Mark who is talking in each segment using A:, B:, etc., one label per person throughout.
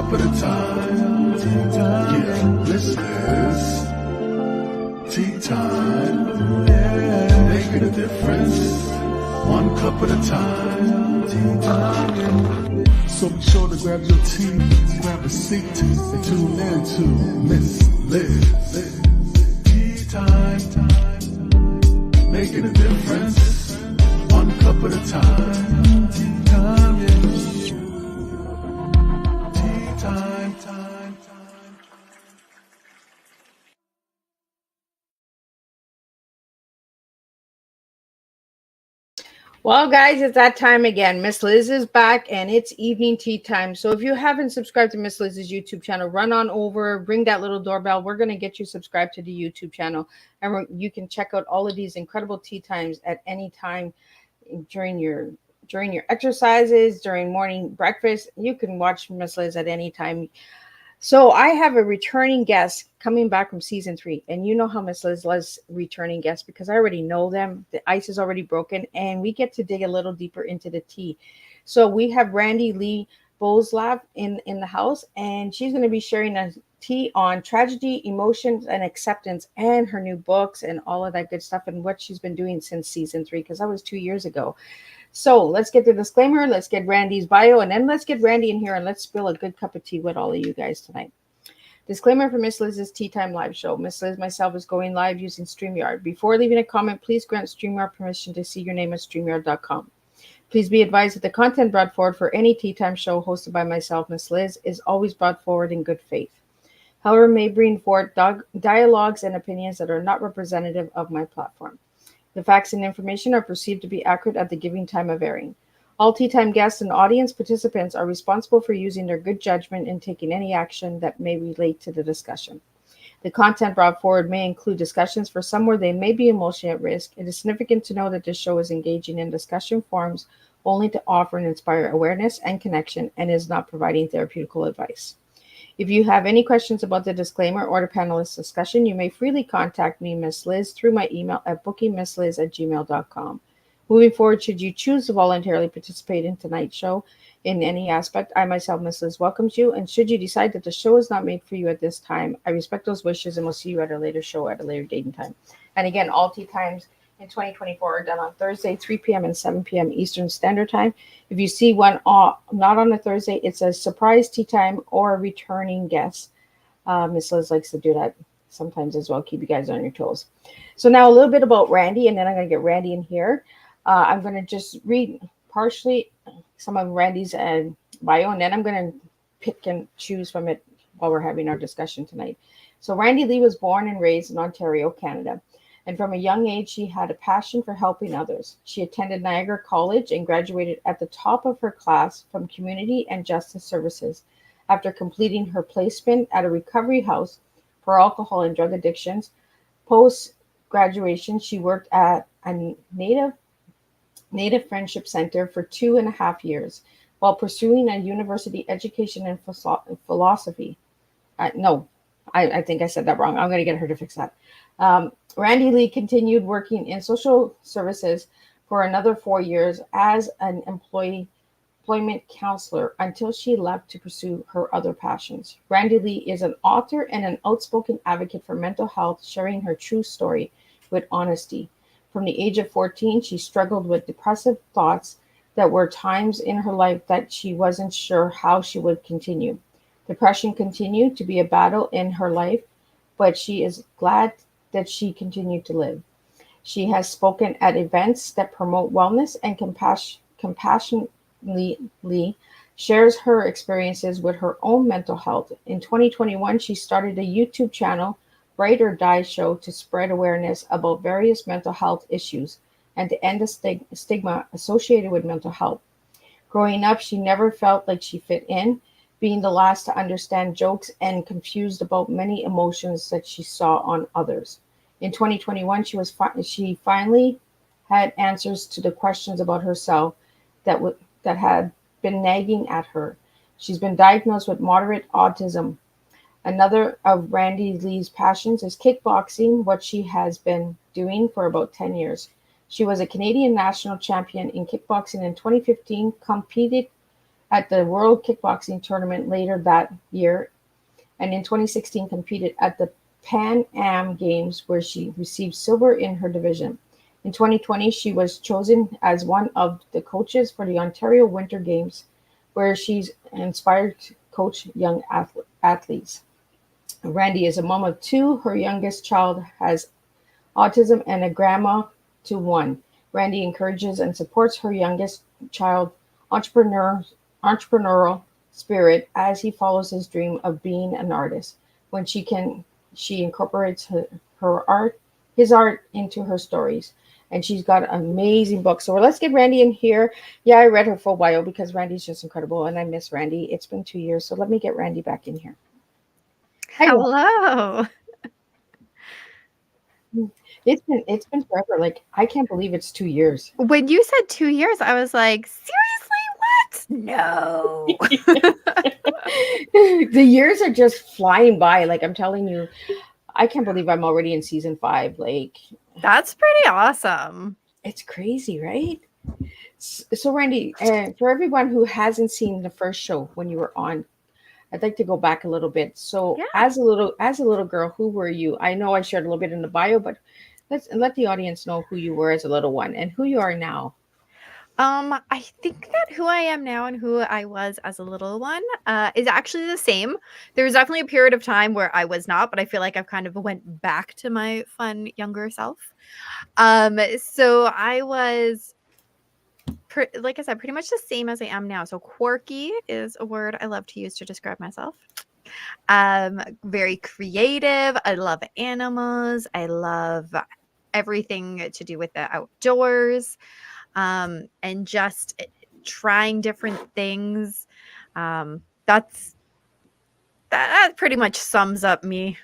A: cup at a time. Tea time. Yeah, this is tea time. Yeah, making a difference. One cup at a time. Tea time. So be sure to grab your tea, grab a seat, and tune in to Miss Liz. Tea time. Making a difference. One cup at a time. Tea time. Yeah.
B: Well, guys, it's that time again. Miss Liz is back, and it's evening tea time. So if you haven't subscribed to Miss Liz's YouTube channel, run on over, ring that little doorbell. We're going to get you subscribed to the YouTube channel, and you can check out all of these incredible tea times at any time during your exercises, during morning breakfast. You can watch Miss Liz at any time. So I have a returning guest coming back from season 3. And you know how Miss Liz loves returning guests because I already know them. The ice is already broken and we get to dig a little deeper into the tea. So we have Randi-lee Bowslaugh in the house, and she's going to be sharing a tea on tragedy, emotions, and acceptance, and her new books and all of that good stuff, and what she's been doing since season 3, because that was 2 years ago. So let's get the disclaimer, let's get Randy's bio, and then let's get Randy in here and let's spill a good cup of tea with all of you guys tonight. Disclaimer for Miss Liz's Tea Time live show. Miss Liz myself is going live using StreamYard. Before leaving a comment, please grant StreamYard permission to see your name at StreamYard.com. Please be advised that the content brought forward for any Tea Time show hosted by myself, Miss Liz, is always brought forward in good faith. However, may bring forth dialogues and opinions that are not representative of my platform. The facts and information are perceived to be accurate at the given time of airing. All Tea Time guests and audience participants are responsible for using their good judgment in taking any action that may relate to the discussion. The content brought forward may include discussions for some where they may be emotionally at risk. It is significant to know that this show is engaging in discussion forums only to offer and inspire awareness and connection, and is not providing therapeutical advice. If you have any questions about the disclaimer or the panelist discussion, you may freely contact me, Miss Liz, through my email at bookingmissliz@gmail.com. Moving forward, should you choose to voluntarily participate in tonight's show in any aspect, I myself, Miss Liz, welcomes you. And should you decide that the show is not made for you at this time, I respect those wishes and will see you at a later show at a later date and time. And again, all tea times in 2024 are done on Thursday, 3 p.m. and 7 p.m. Eastern Standard Time. If you see one not on a Thursday, it's a surprise tea time or a returning guest. Miss Liz likes to do that sometimes as well, keep you guys on your toes. So now a little bit about Randy, and then I'm going to get Randy in here. I'm going to just read partially some of Randy's bio, and then I'm going to pick and choose from it while we're having our discussion tonight. So Randi-lee was born and raised in Ontario, Canada. And from a young age, she had a passion for helping others. She attended Niagara College and graduated at the top of her class from Community and Justice Services. After completing her placement at a recovery house for alcohol and drug addictions, post-graduation, she worked at a Native Friendship Center for 2.5 years while pursuing a university education in philosophy. I think I said that wrong. I'm going to get her to fix that. Randi-lee continued working in social services for another 4 years as an employment counselor until she left to pursue her other passions. Randi-lee is an author and an outspoken advocate for mental health, sharing her true story with honesty. From the age of 14, she struggled with depressive thoughts that were times in her life that she wasn't sure how she would continue. Depression continued to be a battle in her life, but she is glad that she continued to live. She has spoken at events that promote wellness and compassionately shares her experiences with her own mental health. In 2021, she started a YouTube channel, Write or Die Show, to spread awareness about various mental health issues and to end the stigma associated with mental health. Growing up, she never felt like she fit in, being the last to understand jokes and confused about many emotions that she saw on others. In 2021, she finally had answers to the questions about herself that had been nagging at her. She's been diagnosed with moderate autism. Another of Randi-lee's passions is kickboxing, what she has been doing for about 10 years. She was a Canadian national champion in kickboxing in 2015, competed at the World Kickboxing Tournament later that year, and in 2016 competed at the Pan Am Games where she received silver in her division. In 2020, she was chosen as one of the coaches for the Ontario Winter Games, where she's inspired to coach young athletes. Randy is a mom of two. Her youngest child has autism and a grandma to one. Randy encourages and supports her youngest child entrepreneur, entrepreneurial spirit as he follows his dream of being an artist. When she can, she incorporates her art, his art, into her stories. And she's got an amazing book. So let's get Randy in here. Yeah, I read her full bio because Randy's just incredible, and I miss Randy. It's been 2 years, so let me get Randy back in here. Hi,
C: Hello.
B: it's been forever. Like I can't believe it's 2 years.
C: When you said 2 years, I was like, seriously, what? No.
B: The years are just flying by. Like I'm telling you, I can't believe I'm already in season 5. Like
C: That's pretty awesome.
B: it's crazy, right? So Randy, for everyone who hasn't seen the first show when you were on, I'd like to go back a little bit. So
C: Yeah.
B: as a little girl, who were you? I know I shared a little bit in the bio, but let the audience know who you were as a little one and who you are now.
C: I think that who I am now and who I was as a little one is actually the same. There was definitely a period of time where I was not, but I feel like I've kind of went back to my fun younger self. So I was, like I said, pretty much the same as I am now. So quirky is a word I love to use to describe myself. Very creative. I love animals. I love everything to do with the outdoors. And just trying different things. That pretty much sums up me.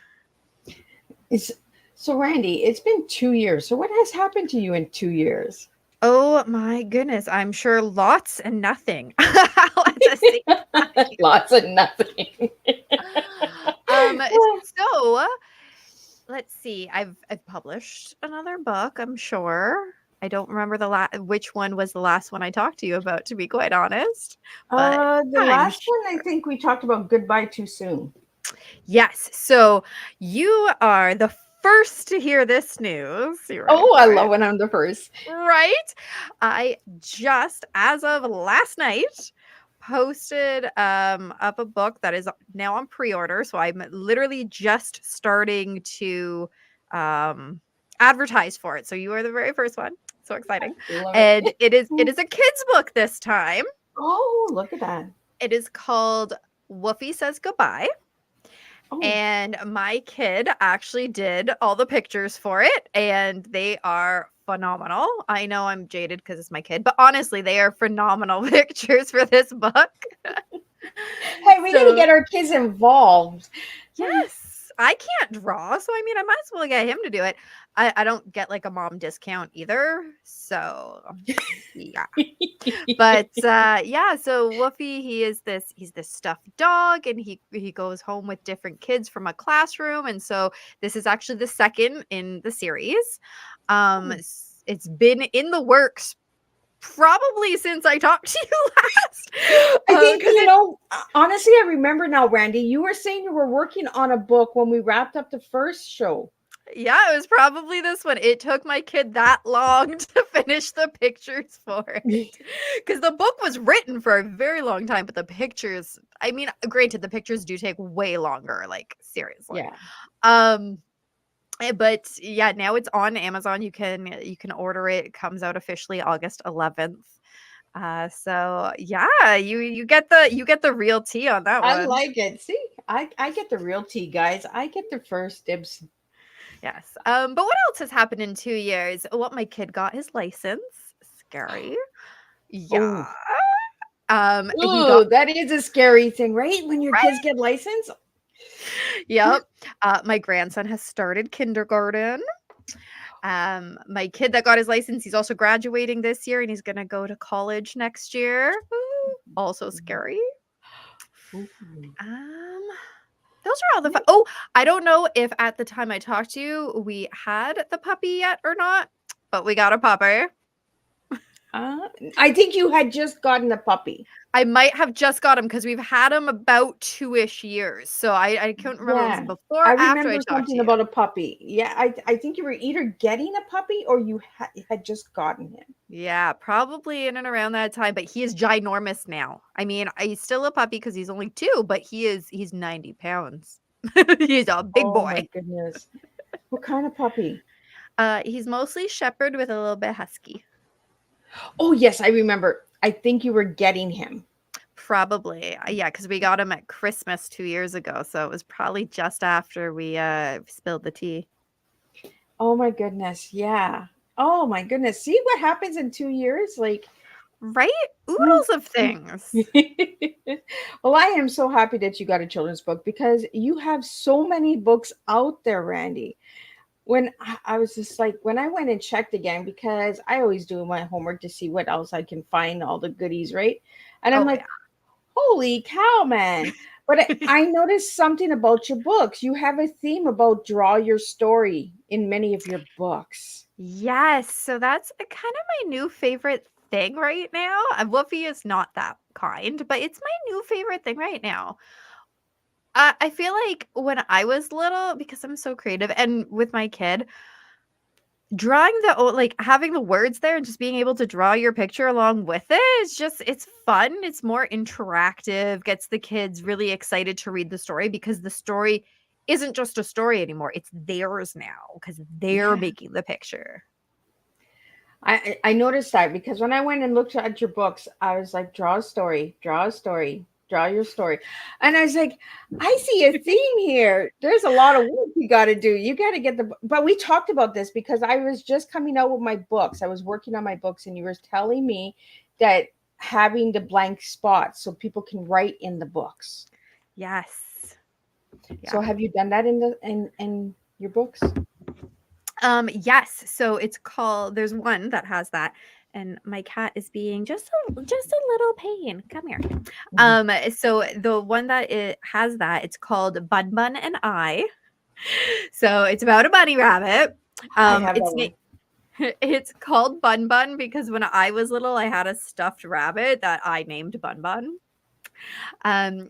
B: So Randy, it's been 2 years. So what has happened to you in 2 years?
C: Oh my goodness, I'm sure lots and nothing. At the same time.
B: Lots of nothing.
C: So let's see. I've published another book, I'm sure. I don't remember which one was the last one I talked to you about, to be quite honest. But
B: The last one, I think we talked about Goodbye Too Soon.
C: yes. So you are the first to hear this news.
B: Oh, I love when I'm the first.
C: Right? I just, as of last night, posted up a book that is now on pre-order. So I'm literally just starting to advertise for it. So you are the very first one. So exciting. And it is a kid's book this time.
B: Oh, look at that.
C: It is called Woofy Says Goodbye.
B: Oh.
C: And my kid actually did all the pictures for it, and they are phenomenal. I know I'm jaded because it's my kid, but honestly, they are phenomenal pictures for this book.
B: Hey, we need to get our kids involved.
C: Yes, I can't draw, so I mean, I might as well get him to do it. I don't get like a mom discount either, so yeah. But yeah, so Woofy, he's this stuffed dog, and he goes home with different kids from a classroom, and so this is actually the second in the series. It's been in the works probably since I talked to you last.
B: I think, honestly, I remember now, Randy, you were saying you were working on a book when we wrapped up the first show.
C: Yeah, it was probably this one. It took my kid that long to finish the pictures for it. Because the book was written for a very long time, but the pictures, I mean, granted, the pictures do take way longer, like seriously.
B: Yeah.
C: But yeah, now it's on Amazon. You can order it. It comes out officially August 11th. So yeah, you get the real tea on that one.
B: I like it. See, I get the real tea, guys. I get the first dibs.
C: Yes. But what else has happened in 2 years? What, my kid got his license. Scary. Yeah.
B: Ooh, that is a scary thing, right? When your kids get licensed.
C: Yep. My grandson has started kindergarten. My kid that got his license, he's also graduating this year, and he's gonna go to college next year. Also scary. Those are all the fun. Oh, I don't know if at the time I talked to you, we had the puppy yet or not, but we got a puppy.
B: I think you had just gotten a puppy.
C: I might have just got him because we've had him about 2-ish years. So I couldn't remember if it
B: Yeah.
C: was before
B: I
C: or after I
B: remember
C: talked to
B: something
C: you.
B: about a puppy. Yeah, I think you were either getting a puppy or you had just gotten him.
C: Yeah, probably in and around that time, but he is ginormous now. I mean, he's still a puppy because he's only 2, but he's 90 pounds. He's a big
B: Oh
C: boy.
B: my goodness. What kind of puppy?
C: He's mostly shepherd with a little bit husky.
B: Oh, yes, I remember. I think you were getting him.
C: Probably. Yeah, because we got him at Christmas 2 years ago. So it was probably just after we spilled the tea.
B: Oh my goodness. Yeah. Oh my goodness. See what happens in 2 years? Like,
C: Right? Oodles of things.
B: well, I am so happy that you got a children's book because you have so many books out there, Randy. When I was just like, when I went and checked again, because I always do my homework to see what else I can find, all the goodies, right? And I'm
C: Oh,
B: like,
C: yeah.
B: holy cow, man. But I noticed something about your books. You have a theme about draw your story in many of your books.
C: Yes. So that's kind of my new favorite thing right now. Woofy is not that kind, but it's my new favorite thing right now. I feel like when I was little, because I'm so creative and with my kid, drawing like having the words there and just being able to draw your picture along with it is just it's fun. It's more interactive, gets the kids really excited to read the story because the story isn't just a story anymore. It's theirs now because they're
B: Yeah.
C: making the picture.
B: I noticed that because when I went and looked at your books, I was like, draw a story, draw a story, draw your story. And I was like, I see a theme here. There's a lot of work you got to do. You got to get but we talked about this because I was just coming out with my books. I was working on my books and you were telling me that having the blank spots so people can write in the books.
C: Yes.
B: So have you done that in your books?
C: Yes. So it's called. There's one that has that, and my cat is being just a little pain. Come here. So the one that it has that it's called Bun Bun and I. So it's about a bunny rabbit.
B: I have that
C: It's
B: one.
C: it's called Bun Bun because when I was little, I had a stuffed rabbit that I named Bun Bun.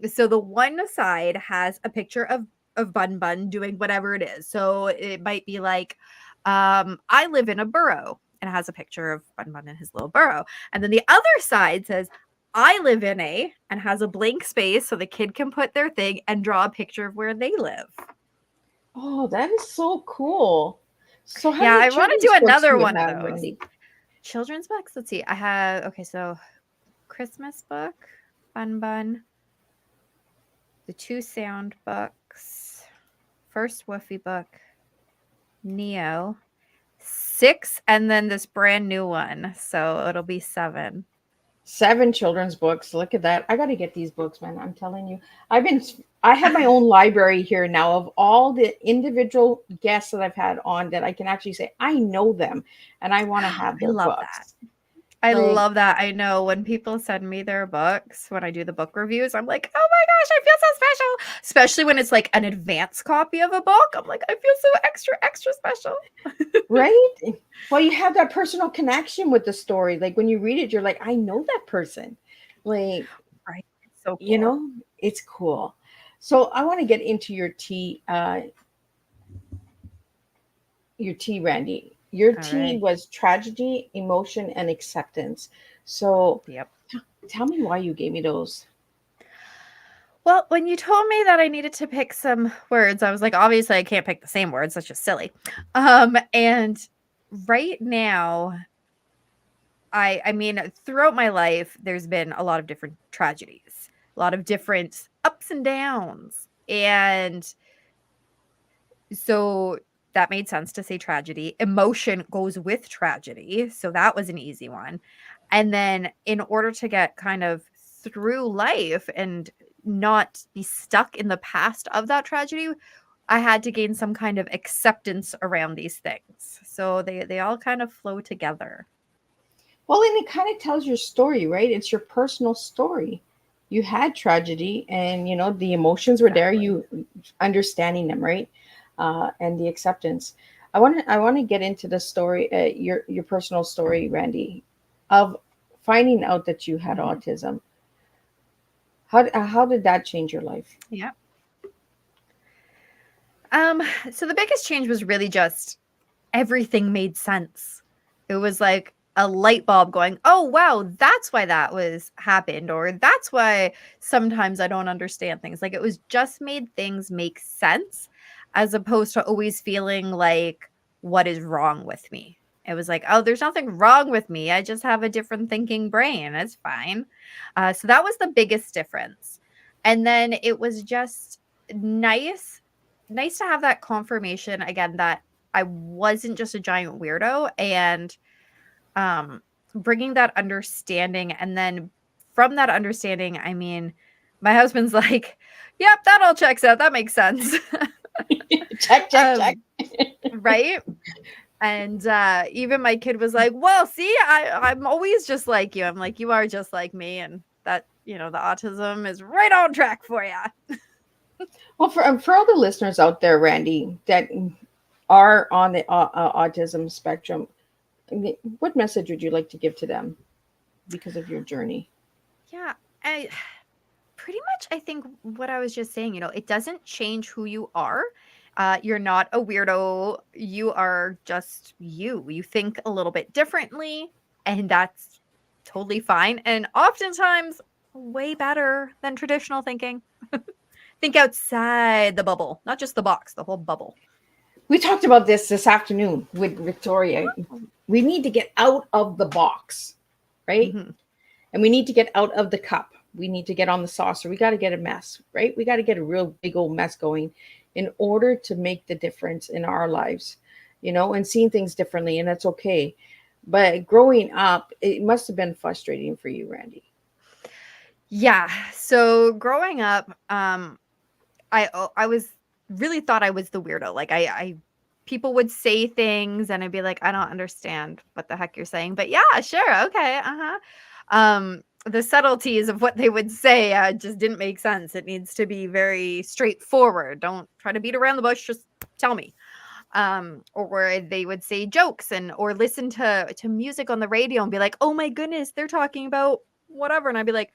C: So the one side has a picture of Bun Bun doing whatever it is. So it might be like, I live in a burrow and it has a picture of Bun Bun in his little burrow. And then the other side says, I live in a and has a blank space so the kid can put their thing and draw a picture of where they live.
B: Oh, that is so cool. So how
C: Yeah,
B: many
C: I want to
B: children's
C: do
B: books do
C: another
B: you
C: one of
B: have,
C: those.
B: Randy?
C: Children's books. Let's see. I have so Christmas book, Bun Bun, the 2 sound books, first Woofy book, Neo, 6, and then this brand new one. So it'll be 7.
B: 7 children's books. Look at that. I got to get these books, man. I'm telling you. I have my own library here now of all the individual guests that I've had on that I can actually say I know them and I want to have
C: I
B: their
C: love
B: books.
C: that. I
B: Like,
C: love that. I know when people send me their books, when I do the book reviews, I'm like, oh my gosh, I feel so special. Especially when it's like an advanced copy of a book. I'm like, I feel so extra special.
B: right? Well, you have that personal connection with the story. Like when you read it, you're like, I know that person. Like,
C: Right. It's so cool.
B: you know, it's cool. So I want to get into your tea, Randy. Your
C: All
B: T
C: right.
B: was tragedy, emotion, and acceptance. So
C: Yep.
B: tell me why you gave me those.
C: Well, when you told me that I needed to pick some words, I was like, obviously I can't pick the same words. That's just silly. And right now, I mean, throughout my life, there's been a lot of different tragedies, a lot of different ups and downs. And so that made sense to say tragedy. Emotion goes with tragedy. So that was an easy one. And then in order to get kind of through life and not be stuck in the past of that tragedy, I had to gain some kind of acceptance around these things. So they all kind of flow together.
B: Well, and it kind of tells your story, right? It's your personal story. You had tragedy, and you know the emotions were there. You understanding them, right? And the acceptance. I want to get into the story, your personal story, Randy. of finding out that you had
C: Mhm.
B: autism, how did that change your life?
C: Yeah. Um, so the biggest change was really just everything made sense. It was like a light bulb going, "Oh, wow, that's why that was happened," or "That's why sometimes I don't understand things." Like, it was just made things make sense as opposed to always feeling like, "What is wrong with me?" It was like, "Oh, there's nothing wrong with me. I just have a different thinking brain. It's fine." So that was the biggest difference. And then it was just nice nice to have that confirmation again that I wasn't just a giant weirdo, and um bringing that understanding, and then from that understanding, I mean, my husband's like, "Yep, that all checks out. That makes sense."
B: Check, check, check.
C: um right? And even my kid was like, "Well, see, I'm always just like you." I'm like, "You are just like me, and that, the autism is right on track for you."
B: Well, for all the listeners out there, Randy, that are on the autism spectrum, what message would you like to give to them because of your journey?
C: Yeah, I pretty much, I think what I was just saying, it doesn't change who you are. You're not a weirdo. You are just you. You think a little bit differently, and that's totally fine. And oftentimes, way better than traditional thinking. Think outside the bubble, not just the box, the whole bubble.
B: We talked about this afternoon with Victoria. We need to get out of the box, right?
C: Hmm.
B: And we need to get out of the cup. We need to get on the saucer. We got to get a mess, right? We got to get a real big old mess going in order to make the difference in our lives, and seeing things differently. And that's okay. But growing up, it must have been frustrating for you, Randy.
C: Yeah. So growing up, I was really thought I was the weirdo. Like I people would say things and I'd be like, I don't understand what the heck you're saying. But yeah, sure, okay, uh-huh. The subtleties of what they would say just didn't make sense. It needs to be very straightforward. Don't try to beat around the bush, just tell me. Or where they would say jokes and or listen to music on the radio and be like, "Oh my goodness, they're talking about whatever." And I'd be like,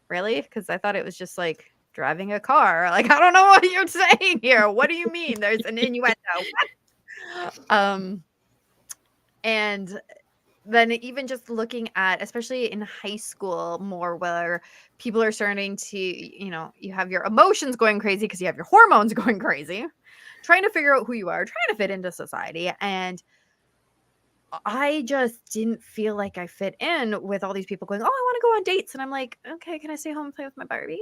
C: "Really?" Because I thought it was just like driving a car. Like, I don't know what you're saying here. What do you mean? There's an innuendo. Um, and then even just looking at, especially in high school, more where people are starting to, you have your emotions going crazy because you have your hormones going crazy, trying to figure out who you are, trying to fit into society. And I just didn't feel like I fit in with all these people going, "Oh, I want to go on dates." And I'm like, "Okay, can I stay home and play with my Barbies?"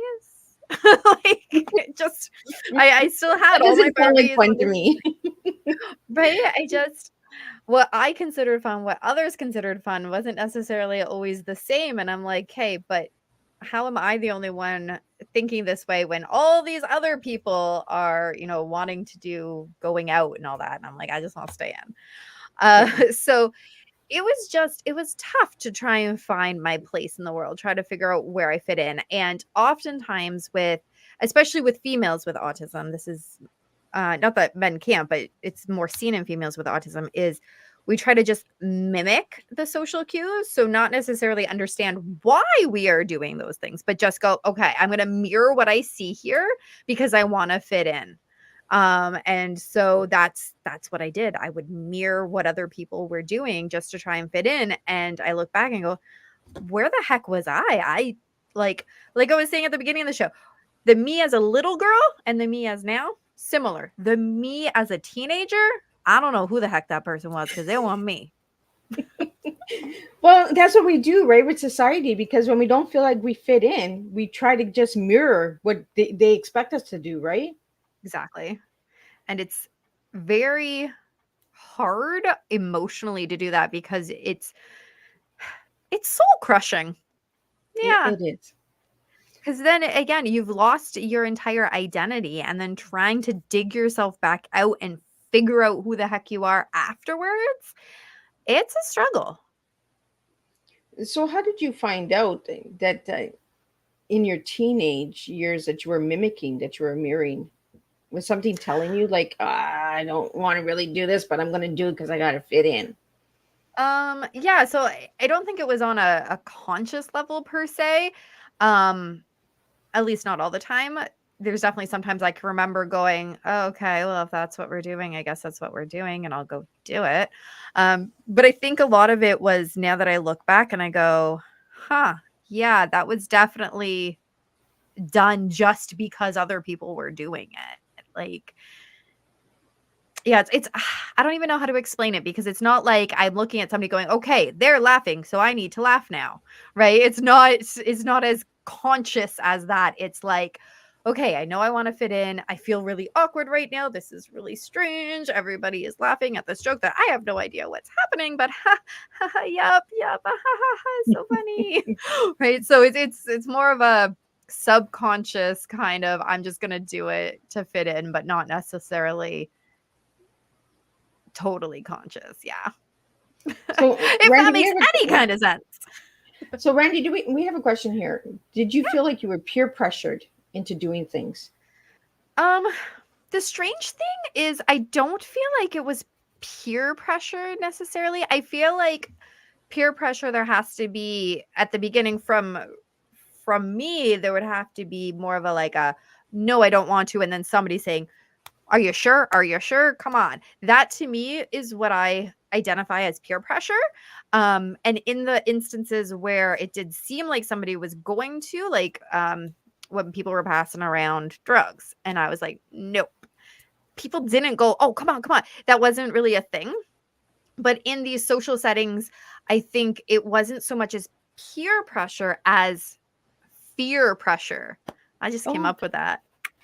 C: Like, it just, I still had
B: That
C: all my
B: doesn't sound like
C: Barbies
B: fun
C: on
B: to
C: this,
B: me.
C: right? I just, what I considered fun, what others considered fun wasn't necessarily always the same. And I'm like, "Hey, but how am I the only one thinking this way when all these other people are, wanting to do going out and all that?" And I'm like, "I just want to stay in."
B: Yeah.
C: So it was tough to try and find my place in the world, try to figure out where I fit in. And oftentimes especially with females with autism, this is not that men can't, but it's more seen in females with autism, is we try to just mimic the social cues. So not necessarily understand why we are doing those things, but just go, "Okay, I'm going to mirror what I see here because I want to fit in." And so that's what I did. I would mirror what other people were doing just to try and fit in. And I look back and go, "Where the heck was I?" Like I was saying at the beginning of the show, the me as a little girl and the me as now, similar. The me as a teenager, I don't know who the heck that person was because they want me.
B: Well, that's what we do, right, with society, because when we don't feel like we fit in, we try to just mirror what they expect us to do, right?
C: Exactly. And it's very hard emotionally to do that because it's soul crushing. Yeah.
B: It is.
C: Because then again, you've lost your entire identity, and then trying to dig yourself back out and figure out who the heck you are afterwards, it's a struggle.
B: So, how did you find out that in your teenage years that you were mimicking, that you were mirroring? Was something telling you, like, I don't want to really do this, but I'm going to do it because I got to fit in?
C: Yeah, so I don't think it was on a conscious level per se. Um, at least not all the time. There's definitely sometimes I can remember going, oh, okay, well, if that's what we're doing, I guess that's what we're doing, and I'll go do it. But I think a lot of it was now that I look back and I go, huh, yeah, that was definitely done just because other people were doing it. Like, yeah, it's I don't even know how to explain it because it's not like I'm looking at somebody going, "Okay, they're laughing, so I need to laugh now." Right? It's not as conscious as that. It's like, "Okay, I know I want to fit in. I feel really awkward right now. This is really strange. Everybody is laughing at this joke that I have no idea what's happening, but ha ha, ha yup, ha ha ha, it's so funny." Right? So it's more of a subconscious kind of I'm just going to do it to fit in, but not necessarily totally conscious, yeah.
B: So,
C: If that
B: Randy,
C: makes any kind of sense.
B: so Randy, do we have a question here? Did you feel like you were peer pressured into doing things?
C: Um, the strange thing is I don't feel like it was peer pressure necessarily. I feel like peer pressure there has to be at the beginning from me, there would have to be more of a like a no, I don't want to, and then somebody saying, are you sure? Are you sure? Come on. That to me is what I identify as peer pressure. And in the instances where it did seem like somebody was going to, like when people were passing around drugs, and I was like, nope. People didn't go, oh, come on, come on. That wasn't really a thing. But in these social settings, I think it wasn't so much as peer pressure as fear pressure. I just came
B: Oh,
C: up with that.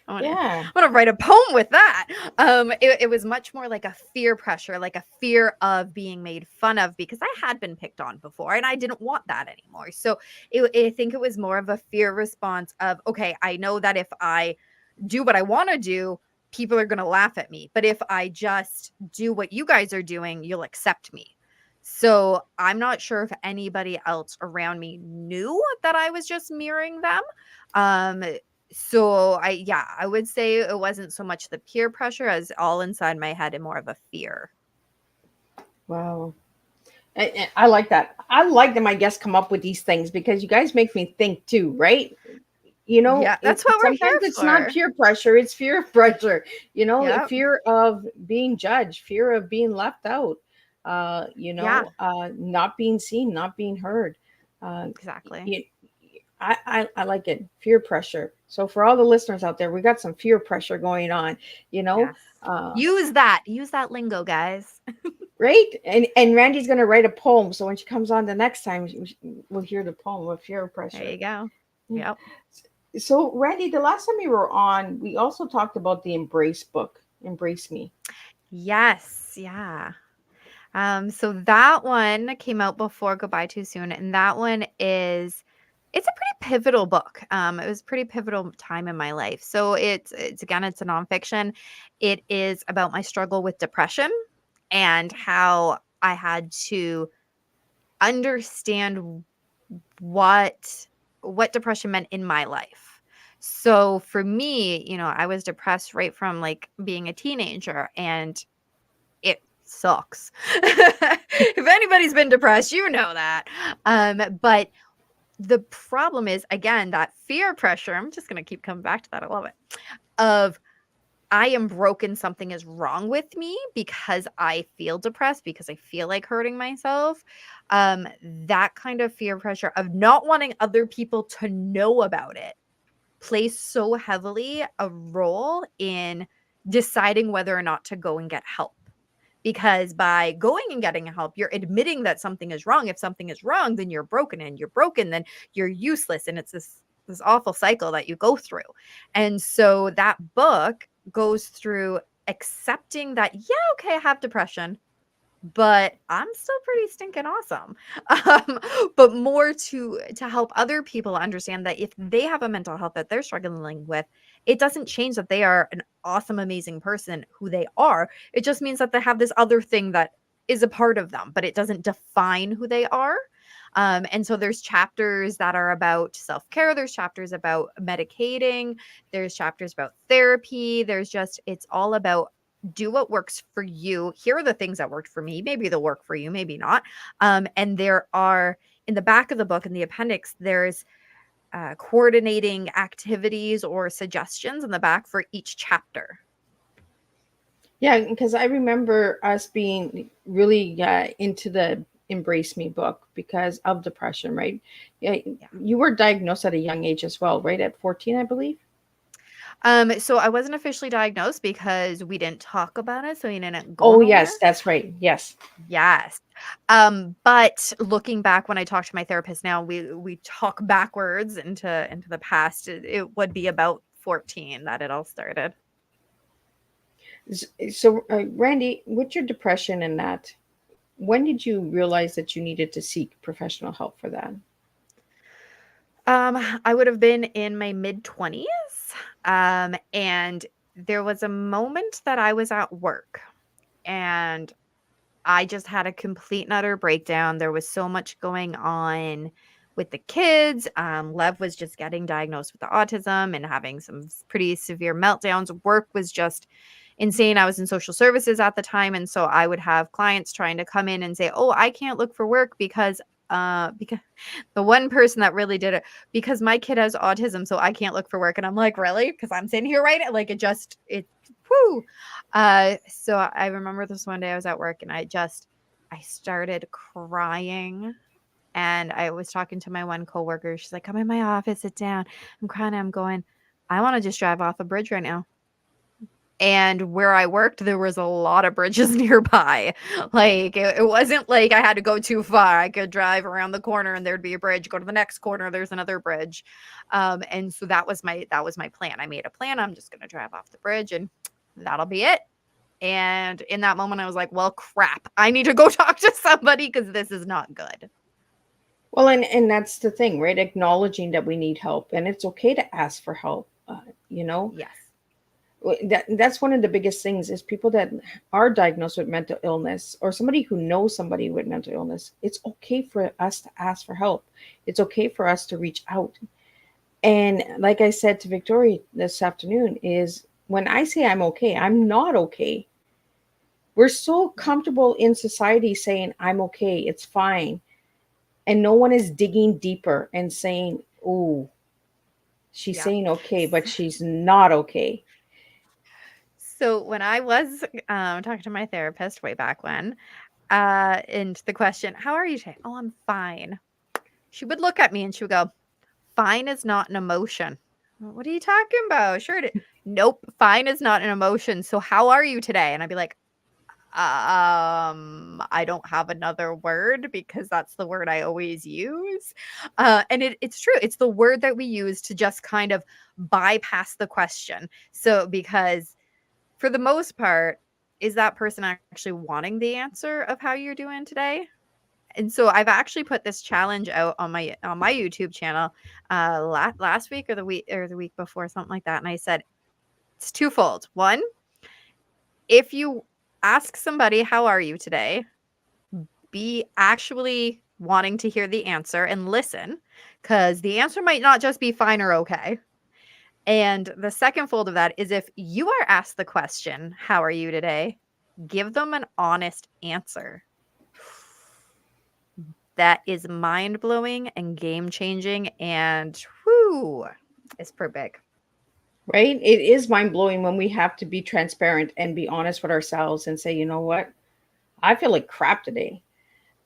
B: yeah.
C: I want to write a poem with that. It was much more like a fear pressure, like a fear of being made fun of because I had been picked on before and I didn't want that anymore. So I think it was more of a fear response of, okay, I know that if I do what I want to do, people are going to laugh at me. But if I just do what you guys are doing, you'll accept me. So I'm not sure if anybody else around me knew that I was just mirroring them. Um, so I would say it wasn't so much the peer pressure as all inside my head and more of a fear.
B: Wow. I like that. I like that my guests come up with these things because you guys make me think too, right?
C: Yeah, that's what we're
B: Sometimes
C: here
B: it's not
C: for.
B: peer pressure, it's fear pressure.
C: Yep.
B: Fear of being judged, fear of being left out,
C: Yeah,
B: not being seen, not being heard. Uh,
C: exactly.
B: you, I like it. Fear pressure. So for all the listeners out there, we got some fear pressure going on, you know,
C: Yes.
B: uh,
C: Use that. Use that lingo, guys.
B: right? And Randy's going to write a poem. So when she comes on the next time, we'll hear the poem of fear
C: There
B: pressure.
C: you go.
B: Yeah.
C: Yep.
B: So, Randy, the last time we were on, we also talked about the Embrace book, Embrace Me.
C: Yes. Yeah. So that one came out before Goodbye Too Soon, and that one it's a pretty pivotal book. It was a pretty pivotal time in my life. So it's again, it's a nonfiction. It is about my struggle with depression and how I had to understand what depression meant in my life. So for me, I was depressed right from like being a teenager, and it sucks. If anybody's been depressed, you know that. But the problem is, again, that fear pressure. I'm just going to keep coming back to that. I love it. Of I am broken. Something is wrong with me because I feel depressed, because I feel like hurting myself. That kind of fear pressure of not wanting other people to know about it plays so heavily a role in deciding whether or not to go and get help. Because by going and getting help, you're admitting that something is wrong. If something is wrong, then you're broken, and you're broken, then you're useless. And it's this awful cycle that you go through. And so that book goes through accepting that, yeah, okay, I have depression, but I'm still pretty stinking awesome. But more to help other people understand that if they have a mental health that they're struggling with, it doesn't change that they are an awesome, amazing person who they are. It just means that they have this other thing that is a part of them, but it doesn't define who they are. And so there's chapters that are about self-care, there's chapters about medicating, there's chapters about therapy, it's all about do what works for you. Here are the things that worked for me. Maybe they'll work for you, maybe not. And there are, in the back of the book, in the appendix, there's coordinating activities or suggestions in the back for each chapter.
B: Yeah, because I remember us being really into the Embrace Me book because of depression, right? Yeah, you were diagnosed at a young age as well, right? At 14, I believe.
C: So I wasn't officially diagnosed because we didn't talk about it, so we didn't go
B: Oh,
C: nowhere.
B: yes, that's right. Yes.
C: Yes. But looking back, when I talk to my therapist now, we talk backwards into the past. It would be about 14 that it all started.
B: So, Randy, with your depression and that, when did you realize that you needed to seek professional help for that?
C: I would have been in my mid-20s. And there was a moment that I was at work and I just had a complete and utter breakdown. There was so much going on with the kids. Lev was just getting diagnosed with autism and having some pretty severe meltdowns. Work was just insane. I was in social services at the time. And so I would have clients trying to come in and say, oh, I can't look for work because the one person that really did it, because my kid has autism, so I can't look for work. And I'm like, really? Because I'm sitting here right now. Like whoo. So I remember this one day I was at work and I started crying. And I was talking to my one coworker. She's like, come in my office, sit down. I'm crying. I'm going, I want to just drive off a bridge right now. And where I worked, there was a lot of bridges nearby. Like it wasn't like I had to go too far. I could drive around the corner and there'd be a bridge. Go to the next corner, there's another bridge. And so that was my plan. I made a plan. I'm just gonna drive off the bridge and that'll be it. And in that moment, I was like, well, crap. I need to go talk to somebody because this is not good.
B: Well, and that's the thing, right? Acknowledging that we need help, and it's okay to ask for help.
C: Yes.
B: That's one of the biggest things is people that are diagnosed with mental illness or somebody who knows somebody with mental illness. It's okay for us to ask for help. It's okay for us to reach out. And like I said to Victoria this afternoon, is when I say I'm okay, I'm not okay. We're so comfortable in society saying I'm okay, it's fine. And no one is digging deeper and saying, oh, she's saying okay, but she's not okay.
C: So when I was talking to my therapist way back when, and the question, how are you today? Oh, I'm fine. She would look at me and she would go, fine is not an emotion. What are you talking about? Sure. Nope. Fine is not an emotion. So how are you today? And I'd be like, I don't have another word because that's the word I always use. And it's true. It's the word that we use to just kind of bypass the question. So because for the most part, is that person actually wanting the answer of how you're doing today? And so I've actually put this challenge out on my YouTube channel last week or the week before, something like that. And I said it's twofold. One, if you ask somebody, how are you today? Be actually wanting to hear the answer and listen, because the answer might not just be fine or okay. And the second fold of that is if you are asked the question, how are you today? Give them an honest answer. That is mind-blowing and game-changing and it's pretty big.
B: Right? It is mind-blowing when we have to be transparent and be honest with ourselves and say, you know what? I feel like crap today.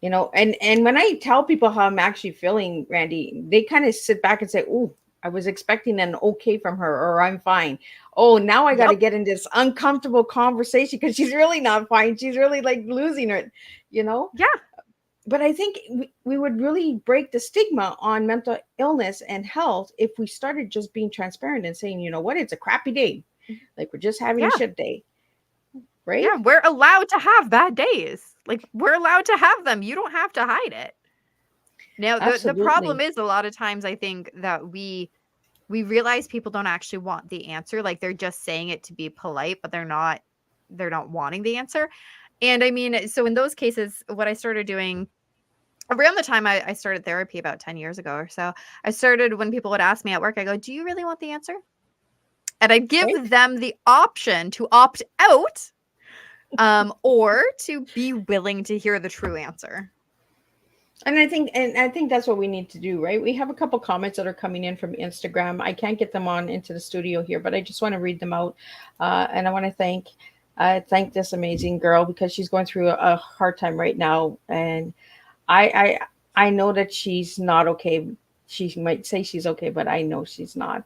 B: And when I tell people how I'm actually feeling, Randy, they kind of sit back and say, oh, I was expecting an okay from her, or I'm fine. Oh, now I got to get in this uncomfortable conversation because she's really not fine. She's really like losing it, Yeah. But I think we would really break the stigma on mental illness and health if we started just being transparent and saying, you know what, it's a crappy day. Like we're just having a shit day. Right?
C: Yeah, we're allowed to have bad days. Like we're allowed to have them. You don't have to hide it. Now, the problem is a lot of times I think that we realize people don't actually want the answer. Like they're just saying it to be polite, but they're not wanting the answer. And I mean, so in those cases, what I started doing around the time I started therapy about 10 years ago or so, I started when people would ask me at work, I go, do you really want the answer? And I'd give them the option to opt out or to be willing to hear the true answer.
B: And I think that's what we need to do, right? We have a couple comments that are coming in from Instagram. I can't get them on into the studio here, but I just want to read them out. And I want to thank this amazing girl because she's going through a hard time right now. And I I know that she's not okay. She might say she's okay, but I know she's not.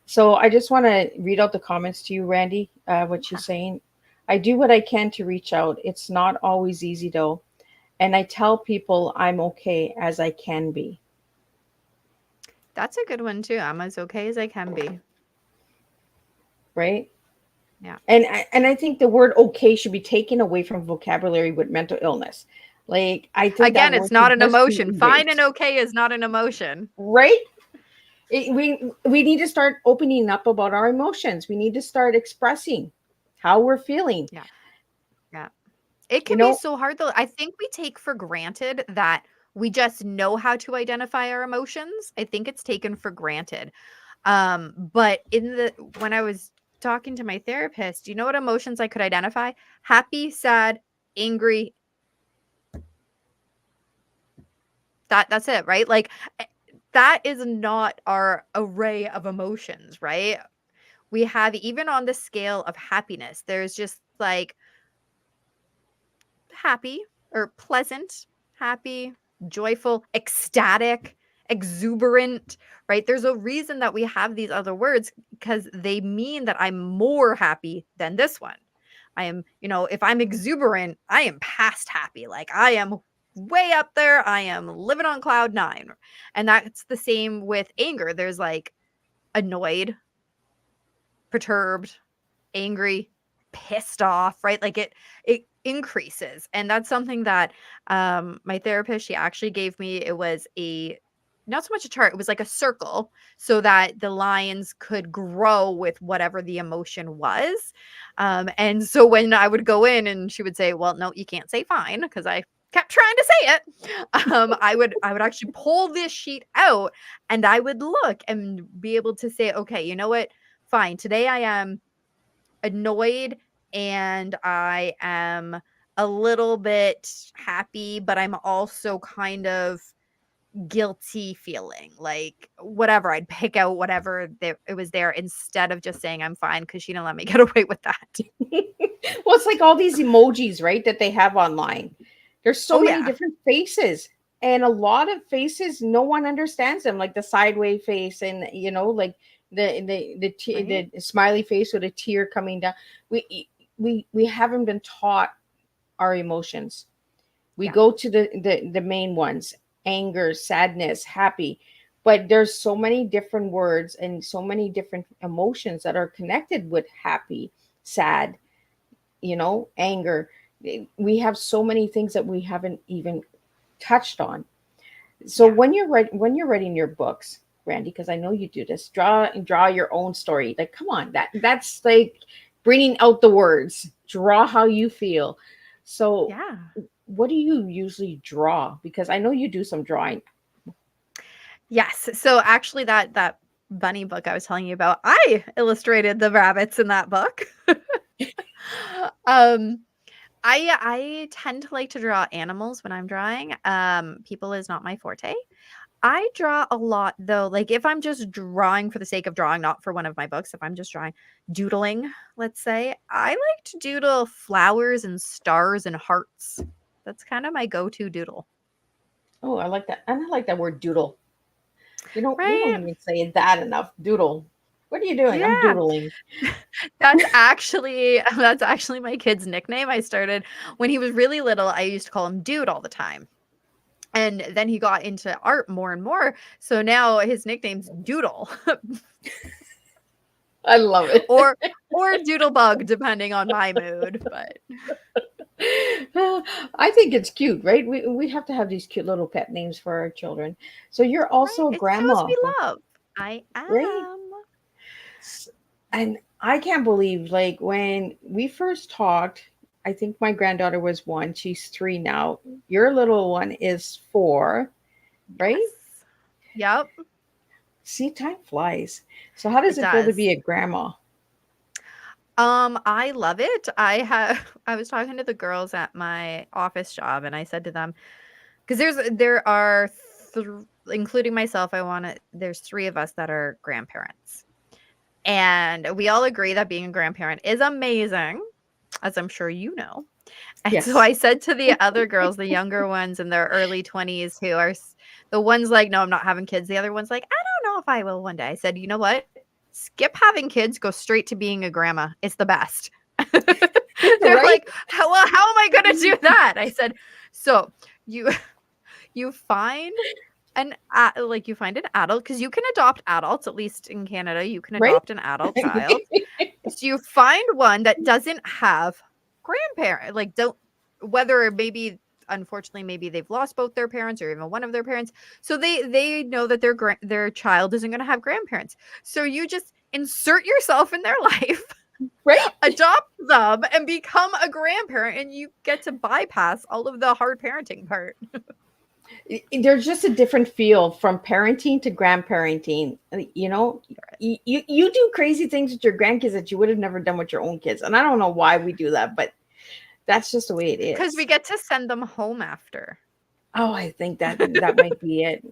B: So I just want to read out the comments to you, Randy, what she's saying. I do what I can to reach out. It's not always easy though. And I tell people I'm okay as I can be.
C: That's a good one too. I'm as okay as I can be.
B: Right?
C: Yeah.
B: And I think the word okay should be taken away from vocabulary with mental illness. Like I think
C: Again,
B: that
C: it's
B: word
C: not
B: should
C: an
B: just be
C: emotion. Fine and
B: erased.
C: okay is not an emotion.
B: Right? We need to start opening up about our emotions. We need to start expressing how we're feeling.
C: Yeah. Yeah. It
B: You
C: can be
B: know,
C: so hard though. I think we take for granted that we just know how to identify our emotions. I think it's taken for granted. But when I was talking to my therapist, you know what emotions I could identify? Happy, sad, angry. That's it, right? Like that is not our array of emotions, right? We have, even on the scale of happiness, there's just like happy or pleasant, happy, joyful, ecstatic, exuberant, right? There's a reason that we have these other words because they mean that I'm more happy than this one. I am, if I'm exuberant, I am past happy. Like I am way up there. I am living on cloud nine. And that's the same with anger. There's like annoyed, perturbed, angry, pissed off, right? Like it increases. And that's something that my therapist, she actually gave me, it was a not so much a chart, it was like a circle so that the lines could grow with whatever the emotion was. And so when I would go in and she would say, well, no, you can't say fine because I kept trying to say it. I would actually pull this sheet out and I would look and be able to say, okay, you know what? Fine. Today I am annoyed and I am a little bit happy, but I'm also kind of guilty feeling like whatever. I'd pick out whatever it was there instead of just saying I'm fine because she didn't let me get away with that.
B: well, it's like all these emojis, right, that they have online. There's so
C: Oh
B: many
C: yeah.
B: different faces, and a lot of faces no one understands them, like the sideways face, and like
C: Right.
B: the smiley face with a tear coming down. We haven't been taught our emotions. We
C: Yeah.
B: go to the main ones: anger, sadness, happy. But there's so many different words and so many different emotions that are connected with happy, sad, anger. We have so many things that we haven't even touched on. So
C: Yeah.
B: when you're writing your books, Randy, because I know you do this, draw your own story. Like, come on, that's like bringing out the words. Draw how you feel. So
C: Yeah.
B: what do you usually draw? Because I know you do some drawing.
C: Yes. So actually that bunny book I was telling you about, I illustrated the rabbits in that book. um I tend to like to draw animals when I'm drawing. People is not my forte. I draw a lot though. Like if I'm just drawing for the sake of drawing, not for one of my books, if I'm just drawing, doodling, let's say, I like to doodle flowers and stars and hearts. That's kind of my go-to doodle.
B: Oh, I like that. And I like that word doodle. We don't
C: Right?
B: even say that enough. Doodle. What are you doing? I'm
C: Yeah.
B: doodling.
C: That's actually my kid's nickname. I started when he was really little, I used to call him Dude all the time. And then he got into art more and more. So now his nickname's Doodle
B: I love it.
C: or Doodlebug depending on my mood, but
B: I think it's cute, right? We have to have these cute little pet names for our children. So you're
C: right,
B: also a
C: it shows
B: grandma,
C: me love. I
B: right?
C: am.
B: And I can't believe, like, when we first talked, I think my granddaughter was 1. She's 3 now. Your little one is 4, right?
C: Yes. Yep,
B: See, time flies. So how does
C: it
B: it feel to
C: does.
B: be a grandma?
C: I love it. I was talking to the girls at my office job, and I said to them, because there are including myself, there's 3 of us that are grandparents. And we all agree that being a grandparent is amazing, as I'm sure you know. And so
B: Yes.
C: I said to the other girls, the younger ones in their early 20s, who are the ones like, no, I'm not having kids. The other one's like, I don't know if I will one day. I said, you know what? Skip having kids, go straight to being a grandma. It's the best. They're
B: Right?
C: like, how am I going to do that? I said, so you find you find an adult, because you can adopt adults, at least in Canada, you can
B: Right?
C: adopt an adult child. So you find one that doesn't have grandparent, like don't whether maybe unfortunately maybe they've lost both their parents or even one of their parents. So they know that their child isn't going to have grandparents. So you just insert yourself in their life,
B: Right?
C: adopt them, and become a grandparent, and you get to bypass all of the hard parenting part.
B: There's just a different feel from parenting to grandparenting. You know, you do crazy things with your grandkids that you would have never done with your own kids. And I don't know why we do that, but that's just the way it
C: Because we
B: is.
C: get to send them home after.
B: Oh, I think that might be it.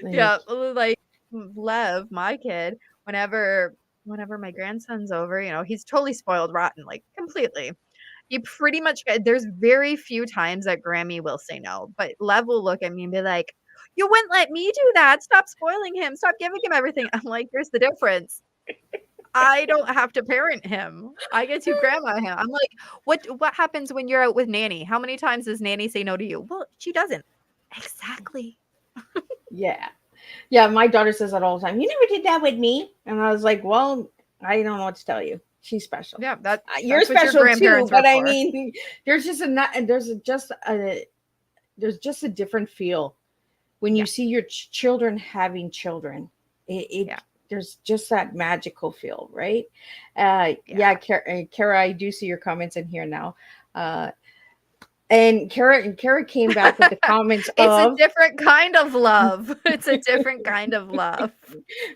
B: Like,
C: Yeah, like Lev, my kid, whenever my grandson's over, he's totally spoiled rotten, like completely. He pretty much there's very few times that Grammy will say no, but Lev will look at me and be like, "You wouldn't let me do that. Stop spoiling him. Stop giving him everything." I'm like, "Here's the difference. I don't have to parent him. I get to grandma him." I'm like, "What happens when you're out with Nanny? How many times does Nanny say no to you?" Well, she doesn't. Exactly.
B: yeah. Yeah, my daughter says that all the time. You never did that with me. And I was like, well, I don't know what to tell you. She's special.
C: Yeah,
B: You're
C: that's what your
B: special too,
C: grandparents were
B: but I
C: for.
B: mean, there's just a different feel when you
C: Yeah.
B: see your children having children.
C: Yeah.
B: There's just that magical feel, right?
C: Yeah.
B: Kara, I do see your comments in here now. And Kara came back with the comments
C: It's a
B: of
C: different kind of love. It's a different kind of love.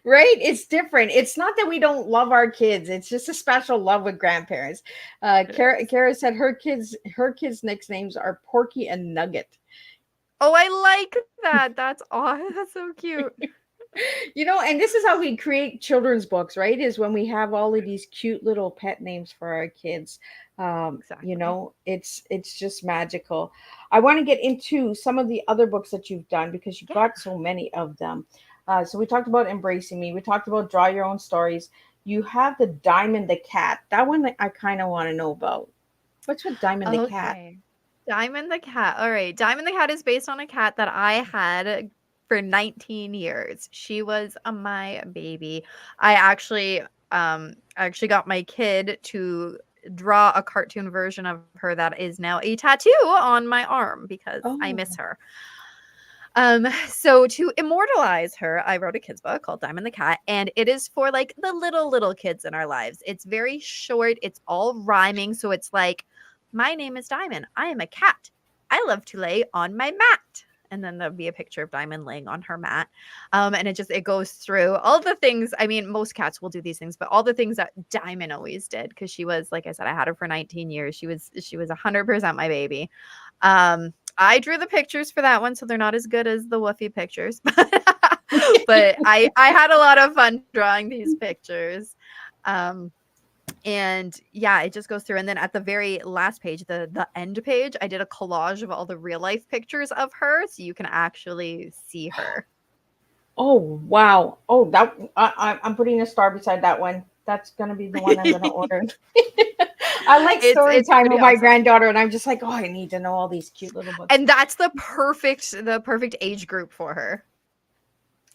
B: right. It's different. It's not that we don't love our kids. It's just a special love with grandparents. Kara said her kids' nicknames are Porky and Nugget.
C: Oh, I like that. That's That's so cute.
B: And this is how we create children's books, right? Is when we have all of these cute little pet names for our kids.
C: Exactly.
B: It's just magical. I want to get into some of the other books that you've done because you've
C: Yeah.
B: got so many of them. So we talked about Embracing Me. We talked about Draw Your Own Stories. You have the Diamond the Cat. That one I kind of want to know about. What's with Diamond the Cat?
C: Okay. Diamond the cat. All right. Diamond the cat is based on a cat that I had for 19 years. She was my baby. I actually got my kid to draw a cartoon version of her that is now a tattoo on my arm because I miss
B: Oh,
C: her. So to immortalize her, I wrote a kids book called Diamond the Cat, and it is for like the little kids in our lives. It's very short, it's all rhyming, so it's like, my name is Diamond. I am a cat. I love to lay on my mat. And then there'll be a picture of Diamond laying on her mat. And it goes through all the things. I mean, most cats will do these things, but all the things that Diamond always did, because she was, like I said, I had her for 19 years. She was 100% my baby. I drew the pictures for that one, so they're not as good as the Woofy pictures, but I had a lot of fun drawing these pictures. And yeah, it just goes through. And then at the very last page, the end page, I did a collage of all the real life pictures of her, so you can actually see her.
B: oh wow. Oh, I'm putting a star beside that one. That's gonna be the one I'm gonna order. I like story
C: It's
B: time
C: pretty
B: with my
C: awesome.
B: granddaughter, and I'm just like, oh, I need to know all these cute little books.
C: And that's the perfect age group for her.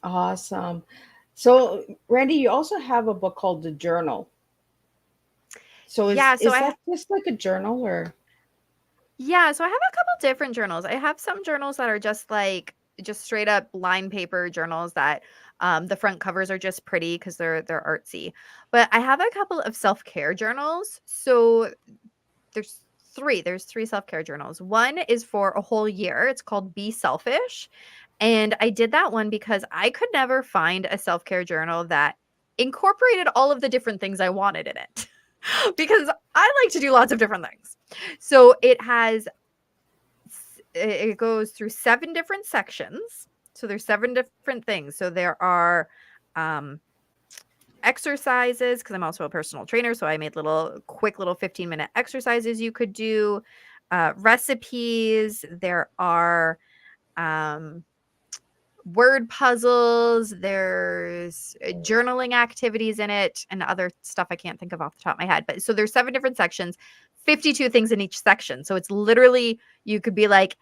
B: Awesome. So, Randy, you also have a book called The Journal. So
C: Yeah,
B: is that just like a journal or?
C: So I have a couple different journals. I have some journals that are just straight up line paper journals that the front covers are just pretty because they're artsy. But I have a couple of self-care journals. So there's three self-care journals. One is for a whole year. It's called Be Selfish. And I did that one because I could never find a self-care journal that incorporated all of the different things I wanted in it. because I like to do lots of different things. So it goes through 7 different sections. So there's 7 different things. So there are exercises, because I'm also a personal trainer. So I made quick little 15-minute exercises you could do. Recipes. There are word puzzles. There's journaling activities in it and other stuff I can't think of off the top of my head. But so there's 7 different sections, 52 things in each section. So it's literally, you could be like,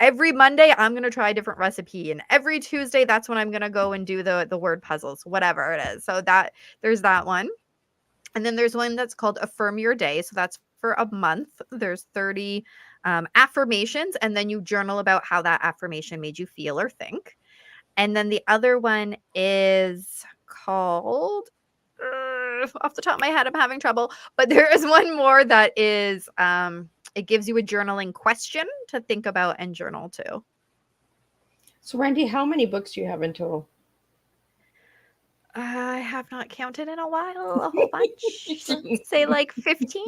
C: every Monday I'm going to try a different recipe, and every Tuesday that's when I'm going to go and do the word puzzles, whatever it is. So there's that one. And then there's one that's called Affirm Your Day. So that's for a month. There's 30 affirmations, and then you journal about how that affirmation made you feel or think. And then the other one is called, off the top of my head, I'm having trouble, but there is one more that is, it gives you a journaling question to think about and journal too.
B: So, Randy, how many books do you have in total?
C: I have not counted in a while, a whole bunch. Let's say like 15.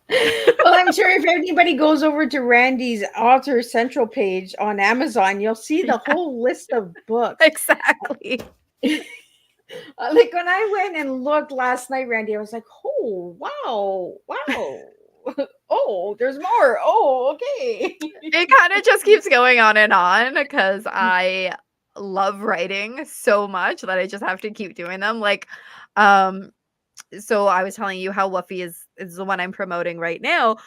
B: Well, I'm sure if anybody goes over to Randy's Author Central page on Amazon, you'll see the whole list of books.
C: Exactly.
B: Like when I went and looked last night, Randy, I was like, oh, wow. Oh, there's more. Oh, okay.
C: It kind of just keeps going on because I love writing so much that I just have to keep doing them. Like, so I was telling you how Woofy is the one I'm promoting right now.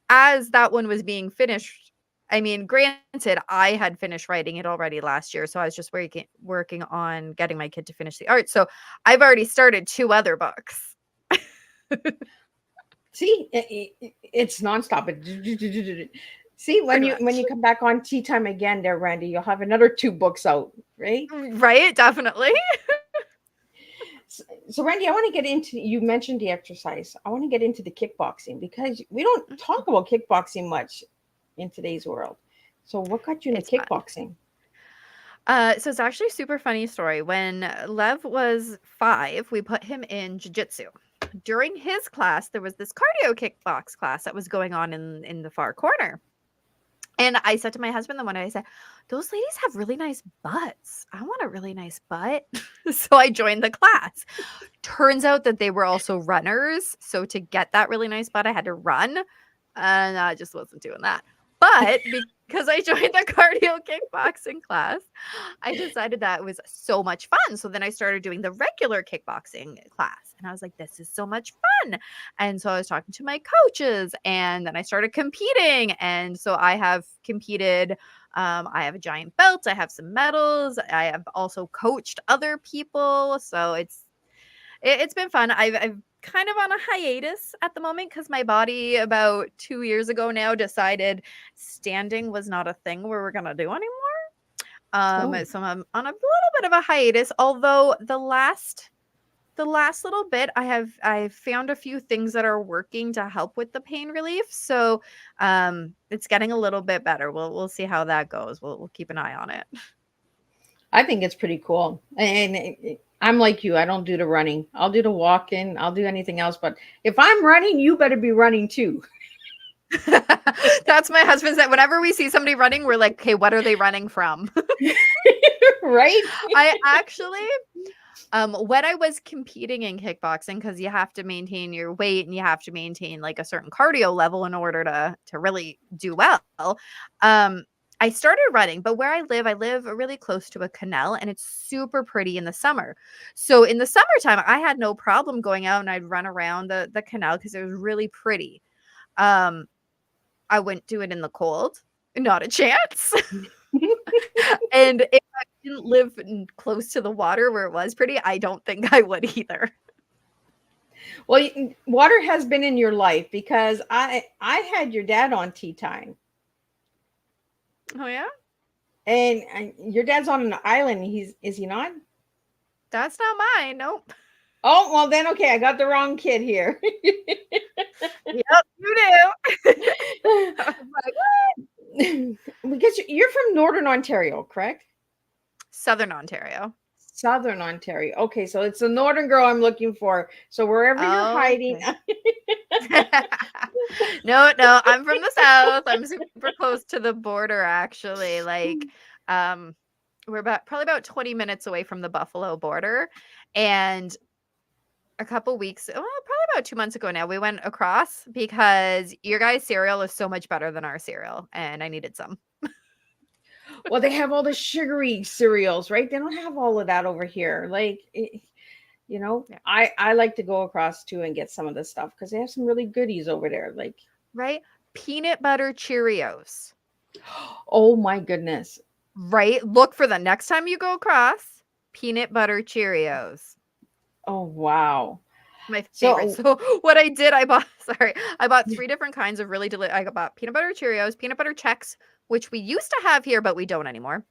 C: As that one was being finished, I mean, granted, I had finished writing it already last year, so I was just working on getting my kid to finish the art. So I've already started 2 other books.
B: See, it's nonstop. See, when you come back on Tea Time again there, Randy, you'll have another 2 books out, right?
C: Right, definitely.
B: So, Randy, I want to get into, you mentioned the exercise. I want to get into the kickboxing because we don't talk about kickboxing much in today's world. So what got you into kickboxing?
C: So it's actually a super funny story. When Lev was 5, we put him in jiu-jitsu. During his class, there was this cardio kickbox class that was going on in the far corner. And I said to my husband the one day, I said, those ladies have really nice butts. I want a really nice butt. So I joined the class. Turns out that they were also runners. So to get that really nice butt, I had to run. And I just wasn't doing that. But because I joined the cardio kickboxing class, I decided that it was so much fun. So then I started doing the regular kickboxing class. And I was like, this is so much fun. And so I was talking to my coaches, and then I started competing. And so I have competed. I have a giant belt. I have some medals. I have also coached other people. So it's been fun. I've kind of on a hiatus at the moment because my body about 2 years ago now decided standing was not a thing we were going to do anymore. So I'm on a little bit of a hiatus, although the last little bit I found a few things that are working to help with the pain relief. So it's getting a little bit better. We'll see how that goes. We'll keep an eye on it.
B: I think it's pretty cool. And I'm like you. I don't do the running. I'll do the walking. I'll do anything else. But if I'm running, you better be running too.
C: That's my husband said. Whenever we see somebody running, we're like, okay, what are they running from?
B: Right?
C: I actually, when I was competing in kickboxing, because you have to maintain your weight and you have to maintain like a certain cardio level in order to really do well. I started running, but where I live really close to a canal, and it's super pretty in the summer. So in the summertime, I had no problem going out and I'd run around the canal because it was really pretty. I wouldn't do it in the cold. Not a chance. And if I didn't live close to the water where it was pretty, I don't think I would either.
B: Well, water has been in your life because I had your dad on Tea Time.
C: Oh yeah?
B: And your dad's on an island. Is he not?
C: That's not mine. Nope.
B: Oh, well then, okay. I got the wrong kid here.
C: Yep, you do.
B: Because you're from Northern Ontario, correct?
C: Southern Ontario.
B: Southern Ontario. Okay, so it's the northern girl I'm looking for. So wherever you're hiding,
C: Okay. No, I'm from the south. I'm super close to the border, actually. Like, um, we're probably about 20 minutes away from the Buffalo border. And a couple weeks, well, probably about 2 months ago now, we went across because your guys' cereal is so much better than our cereal, and I needed some.
B: well, they have all the sugary cereals, right? They don't have all of that over here. Like,
C: Yeah.
B: I like to go across too and get some of the stuff because they have some really goodies over there. Like,
C: Right? Peanut butter Cheerios.
B: oh my goodness.
C: Right? Look for the next time you go across, peanut butter Cheerios.
B: Oh wow.
C: My favorite.
B: So
C: So what I did, I bought I bought 3 different kinds of really I bought peanut butter Cheerios, peanut butter Chex, which we used to have here, but we don't anymore,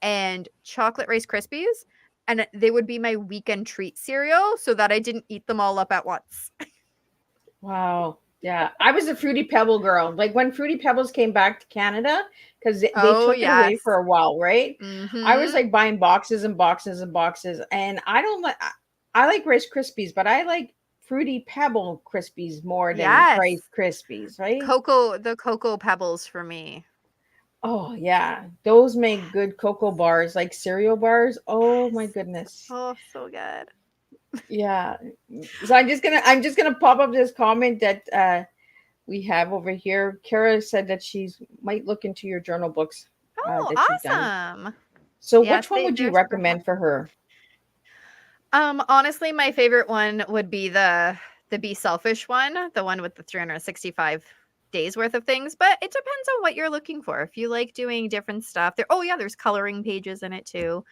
C: and chocolate Rice Krispies, and they would be my weekend treat cereal so that I didn't eat them all up at once.
B: wow. Yeah. I was a Fruity Pebble girl. Like when Fruity Pebbles came back to Canada, because they
C: Oh,
B: took it away
C: yes.
B: for a while, right? I was
C: Mhm.
B: like buying boxes and boxes and boxes. And I don't like, I like Rice Krispies, but I like Fruity Pebble Krispies more than
C: Yes.
B: Rice Krispies, right?
C: The Cocoa Pebbles for me.
B: Oh, yeah. Those make good cocoa bars, like cereal bars. Oh my
C: Yes.
B: goodness.
C: Oh, so good.
B: Yeah. So I'm just gonna pop up this comment that we have over here. Kara said that she's might look into your journal books
C: Oh,
B: that you've done.
C: awesome.
B: So
C: Yes,
B: which one would you
C: they're super fun.
B: recommend for her?
C: Honestly, my favorite one would be the Be Selfish one, the one with the 365 days worth of things, but it depends on what you're looking for. If you like doing different stuff, there's coloring pages in it too.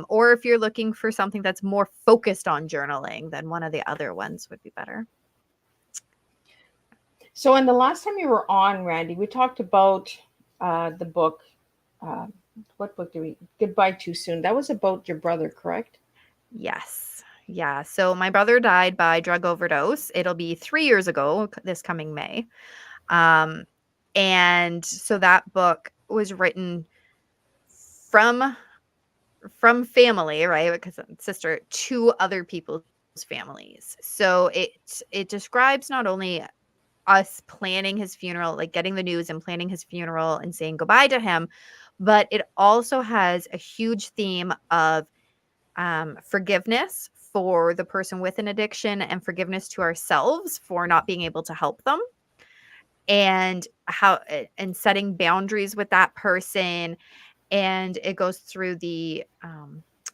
C: Or if you're looking for something that's more focused on journaling, then one of the other ones would be better.
B: So in the last time you were on, Randy, we talked about the book. Uh, what book did we? Goodbye Too Soon. That was about your brother, correct?
C: Yes. Yeah. So my brother died by drug overdose. It'll be 3 years ago this coming May. Um, and so that book was written from family, right? Because sister to other people's families. So it describes not only us planning his funeral, like getting the news and planning his funeral and saying goodbye to him, but it also has a huge theme of forgiveness for the person with an addiction and forgiveness to ourselves for not being able to help them, and and setting boundaries with that person. And it goes through the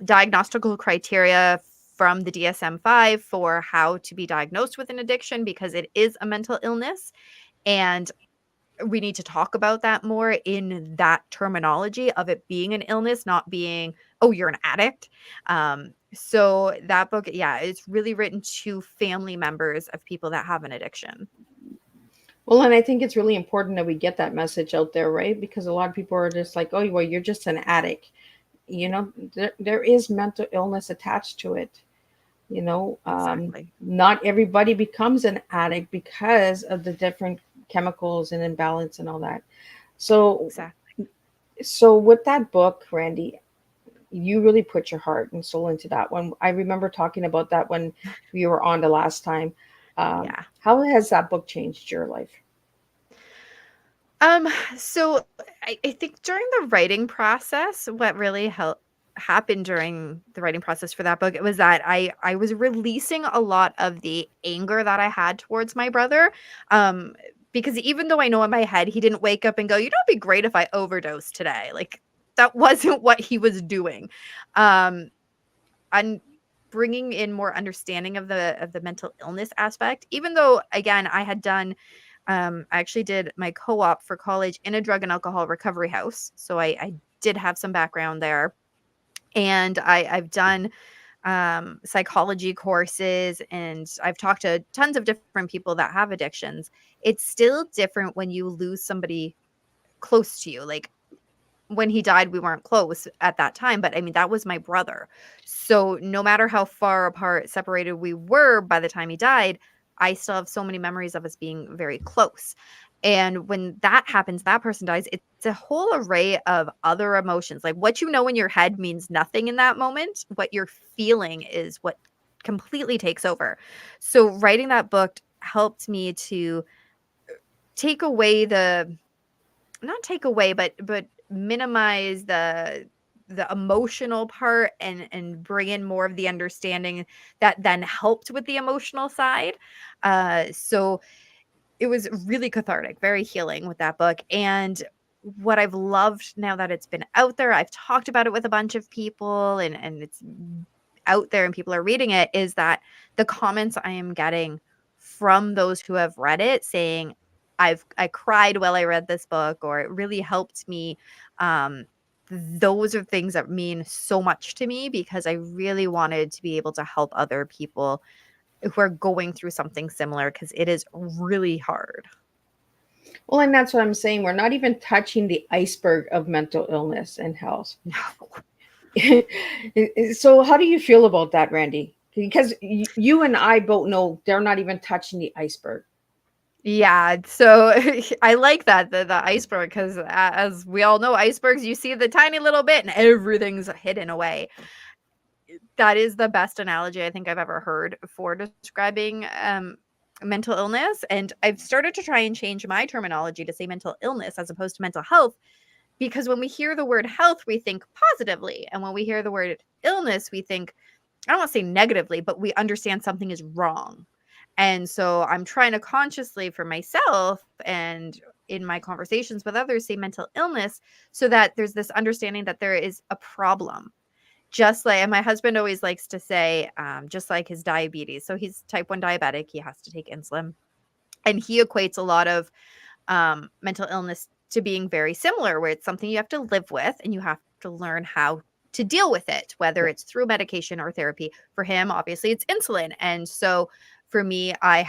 C: diagnostical criteria from the DSM-5 for how to be diagnosed with an addiction, because it is a mental illness, and we need to talk about that more in that terminology of it being an illness, not being, oh, you're an addict. So that book, yeah, it's really written to family members of people that have an addiction.
B: Well, and I think it's really important that we get that message out there, right? Because a lot of people are just like, oh, well, you're just an addict. There is mental illness attached to it.
C: Exactly.
B: Not everybody becomes an addict because of the different chemicals and imbalance and all that. So,
C: Exactly.
B: so with that book, Randy, you really put your heart and soul into that one. I remember talking about that when we were on the last time.
C: Yeah.
B: How has that book changed your life?
C: So I think during the writing process, what really happened during the writing process for that book, it was that I was releasing a lot of the anger that I had towards my brother. Um, because even though I know in my head he didn't wake up and go, it'd be great if I overdosed today. Like that wasn't what he was doing. Um, and bringing in more understanding of the mental illness aspect, even though again I had done I actually did my co-op for college in a drug and alcohol recovery house. So I did have some background there. And I've done psychology courses, and I've talked to tons of different people that have addictions. It's still different when you lose somebody close to you. Like when he died, we weren't close at that time, but I mean, that was my brother. So no matter how far apart, separated we were by the time he died, I still have so many memories of us being very close. And when that happens, that person dies, it's a whole array of other emotions. Like what you know in your head means nothing in that moment. What you're feeling is what completely takes over. So writing that book helped me to take away the not take away, but minimize the emotional part and bring in more of the understanding that then helped with the emotional side. So it was really cathartic, very healing with that book. And what I've loved now that it's been out there, I've talked about it with a bunch of people and it's out there and people are reading it, is that the comments I am getting from those who have read it saying, I cried while I read this book, or it really helped me. Um, those are things that mean so much to me because I really wanted to be able to help other people who are going through something similar because it is really hard.
B: Well, and that's what I'm saying. We're not even touching the iceberg of mental illness and health.
C: No.
B: So how do you feel about that, Randy? Because you and I both know they're not even touching the iceberg.
C: Yeah, so I like that the iceberg because as we all know, icebergs you see the tiny little bit and everything's hidden away. That is the best analogy I think I've ever heard for describing mental illness. And I've started to try and change my terminology to say mental illness as opposed to mental health, because when we hear the word health, we think positively. And when we hear the word illness, we think, I don't want to say negatively, but we understand something is wrong. And so I'm trying to consciously for myself and in my conversations with others say mental illness so that there's this understanding that there is a problem. Just like, and my husband always likes to say, just like his diabetes. So he's type 1 diabetic. He has to take insulin. And he equates a lot of mental illness to being very similar, where it's something you have to live with and you have to learn how to deal with it, whether it's through medication or therapy. For him, obviously, it's insulin. And so for me, I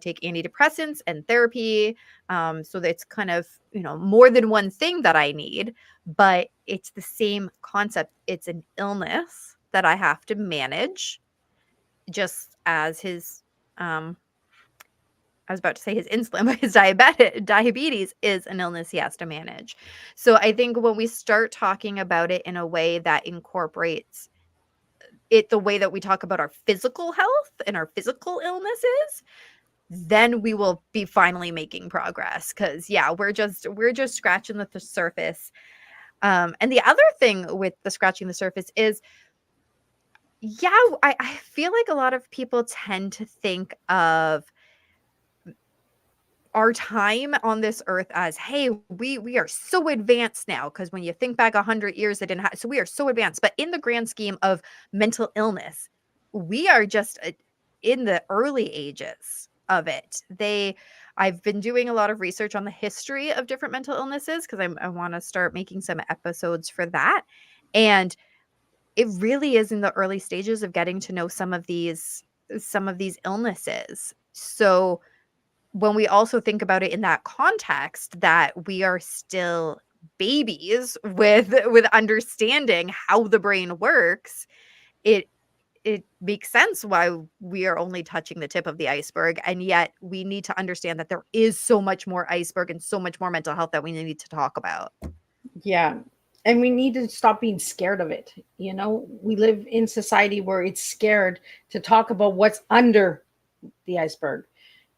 C: take antidepressants and therapy. So that's kind of, more than one thing that I need, but it's the same concept. It's an illness that I have to manage, just as his, I was about to say his insulin, but his diabetes is an illness he has to manage. So I think when we start talking about it in a way that incorporates it the way that we talk about our physical health and our physical illnesses, then we will be finally making progress. Because yeah, we're just scratching the surface. And the other thing with the scratching the surface is, yeah, I feel like a lot of people tend to think of our time on this earth as, hey, we are so advanced now, because when you think back 100 years, it didn't have, so we are so advanced. But in the grand scheme of mental illness, we are just in the early ages of it. I've been doing a lot of research on the history of different mental illnesses because I want to start making some episodes for that. And it really is in the early stages of getting to know some of these illnesses. So when we also think about it in that context, that we are still babies with understanding how the brain works, it makes sense why we are only touching the tip of the iceberg. And yet we need to understand that there is so much more iceberg and so much more mental health that we need to talk about.
B: Yeah. And we need to stop being scared of it. We live in society where it's scared to talk about what's under the iceberg.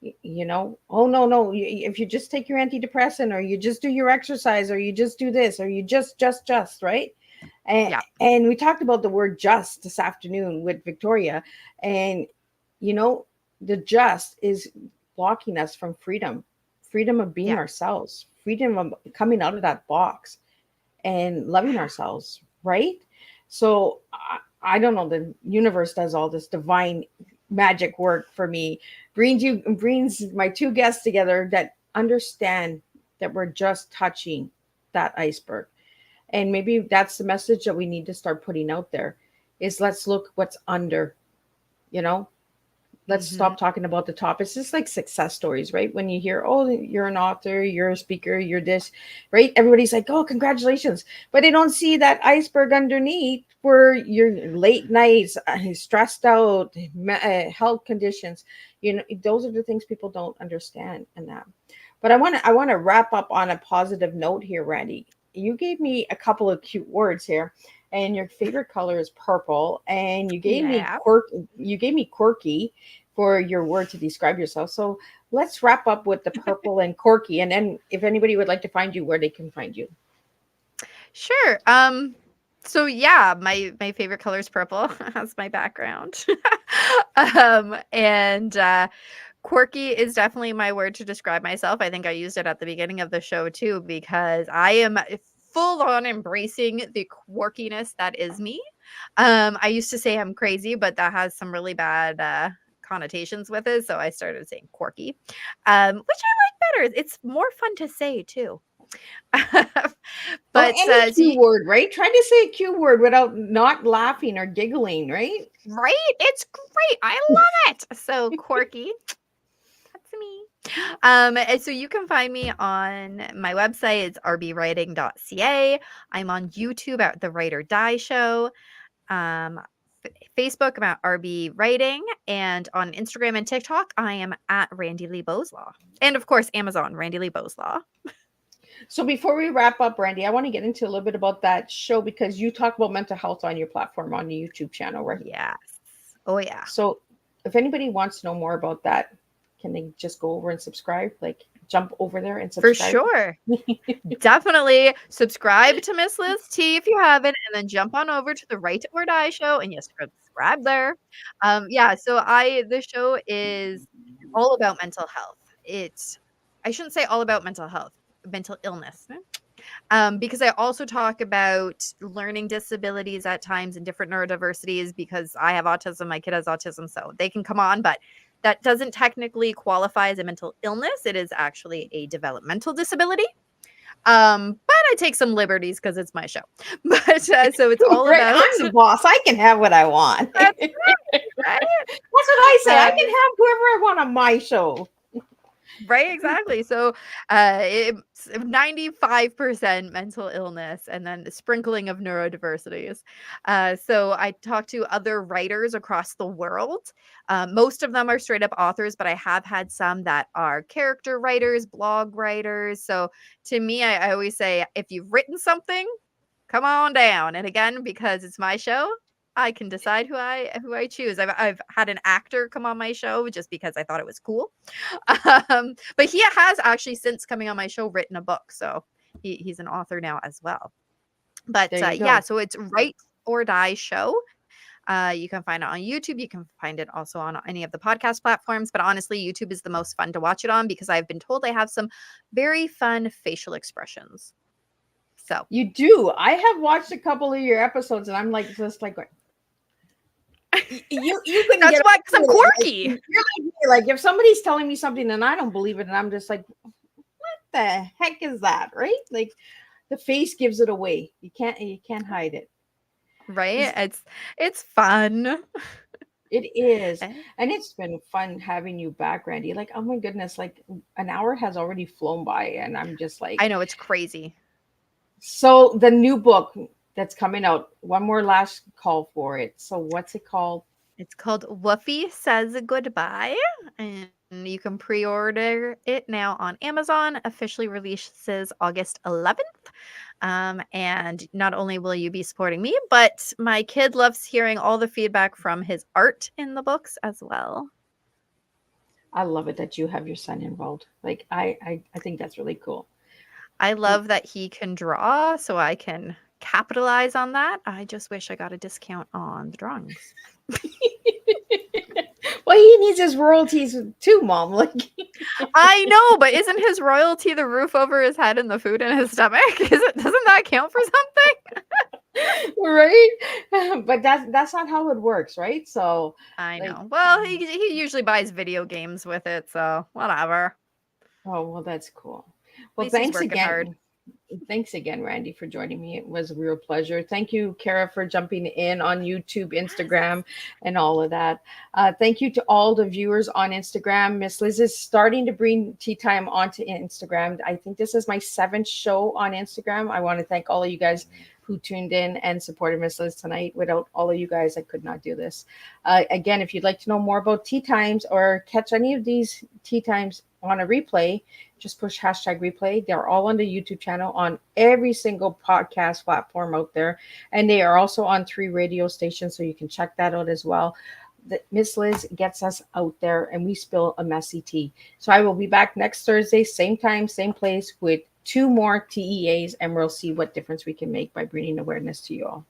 B: Oh, no. If you just take your antidepressant, or you just do your exercise, or you just do this, or you just, right? And we talked about the word just this afternoon with Victoria. And, the just is blocking us from freedom of being ourselves, freedom of coming out of that box and loving ourselves. Right. So I don't know, the universe does all this divine magic work for me, brings my two guests together that understand that we're just touching that iceberg. And maybe that's the message that we need to start putting out there, is let's look what's under. Let's stop talking about the top. It's just like success stories, right? When you hear, oh, you're an author, you're a speaker, you're this, right? Everybody's like, oh, congratulations. But they don't see that iceberg underneath, where your late nights, stressed out, health conditions. Those are the things people don't understand. And that. But I want to wrap up on a positive note here, Randy. You gave me a couple of cute words here, and your favorite color is purple, and
C: Yeah.
B: you gave me quirky for your word to describe yourself. So let's wrap up with the purple and quirky, and then if anybody would like to find you, where they can find you.
C: Sure. So yeah, my favorite color is purple as my background. And quirky is definitely my word to describe myself. I think I used it at the beginning of the show too, because I am full on embracing the quirkiness that is me. I used to say I'm crazy, but that has some really bad connotations with it, so I started saying quirky, which I like better. It's more fun to say too.
B: Or
C: But
B: any
C: so
B: Q word, right? Try to say a Q word without not laughing or giggling, right?
C: right? It's great. I love it. So quirky. That's me. And so you can find me on my website. It's rbwriting.ca. I'm on YouTube at The Write or Die Show. Um, Facebook, I'm at RB Writing. And on Instagram and TikTok, I am at Randi-lee Bowslaugh. And of course, Amazon, Randi-lee Bowslaugh.
B: So before we wrap up, Randy, I want to get into a little bit about that show because you talk about mental health on your platform on the YouTube channel, right?
C: Yes. Oh, yeah.
B: So if anybody wants to know more about that, can they just go over and subscribe? Like jump over there and
C: For
B: subscribe?
C: sure. Definitely subscribe to Miss Liz T if you haven't, and then jump on over to the Write or Die Show and you subscribe there. Yeah, so the show is all about mental health. I shouldn't say all about mental health, mental illness. Because I also talk about learning disabilities at times and different neurodiversities because I have autism, my kid has autism, so they can come on, but that doesn't technically qualify as a mental illness. It is actually a developmental disability. But I take some liberties because it's my show. But so it's all
B: Right,
C: about
B: I'm the boss. I can have what I want.
C: That's
B: That's
C: right.
B: what I say. I
C: Uh,
B: can have whoever I want on my show.
C: Right, exactly. So, it's 95% mental illness and then a sprinkling of neurodiversities. So I talk to other writers across the world. Most of them are straight up authors, but I have had some that are character writers, blog writers. So to me, I always say, if you've written something, come on down. And again, because it's my show, I can decide who I choose. I've had an actor come on my show just because I thought it was cool. But he has actually, since coming on my show, written a book. So he's an author now as well. But
B: There you
C: yeah,
B: go.
C: so it's Write or Die Show. You can find it on YouTube. You can find it also on any of the podcast platforms. But honestly, YouTube is the most fun to watch it on because I've been told I have some very fun facial expressions. So
B: You do. I have watched a couple of your episodes, and I'm like, just like, you couldn't
C: that's
B: get
C: why, because I'm
B: away with it.
C: quirky.
B: You're like me. Like if somebody's telling me something and I don't believe it, and I'm just like, what the heck is that, right? Like the face gives it away. You can't hide it.
C: Right? It's fun.
B: It is,
C: Eh,
B: and it's been fun having you back, Randy. Like, oh my goodness, like an hour has already flown by, and I'm just like,
C: I know, it's crazy.
B: so the new book that's coming out. One more last call for it. So what's it called?
C: It's called Woofy Says Goodbye, and you can pre-order it now on Amazon. Officially releases August 11th. And not only will you be supporting me, but my kid loves hearing all the feedback from his art in the books as well.
B: I love it that you have your son involved. Like I think that's really cool.
C: I love that he can draw, so I can capitalize on that. I just wish I got a discount on the drawings.
B: Well, he needs his royalties too, Mom. Like,
C: I know, but isn't his royalty the roof over his head and the food in his stomach? Doesn't that count for something?
B: right? But that's not how it works, right? So,
C: I
B: like,
C: know. Well, he usually buys video games with it, so whatever.
B: oh well, that's cool.
C: At
B: Well,
C: least he's
B: thanks
C: working
B: again.
C: hard.
B: Thanks again, Randy, for joining me. It was a real pleasure. Thank you, Kara, for jumping in on YouTube, Instagram, and all of that. Thank you to all the viewers on Instagram. Miss Liz is starting to bring Tea Time onto Instagram. I think this is my 7th show on Instagram. I want to thank all of you guys who tuned in and supported Miss Liz tonight. Without all of you guys, I could not do this. Again, if you'd like to know more about Tea Times or catch any of these Tea Times on a replay, just push hashtag replay. They're all on the YouTube channel, on every single podcast platform out there. And they are also on 3 radio stations, so you can check that out as well. Miss Liz gets us out there and we spill a messy tea. So I will be back next Thursday, same time, same place, with 2 more TEAs, and we'll see what difference we can make by bringing awareness to you all.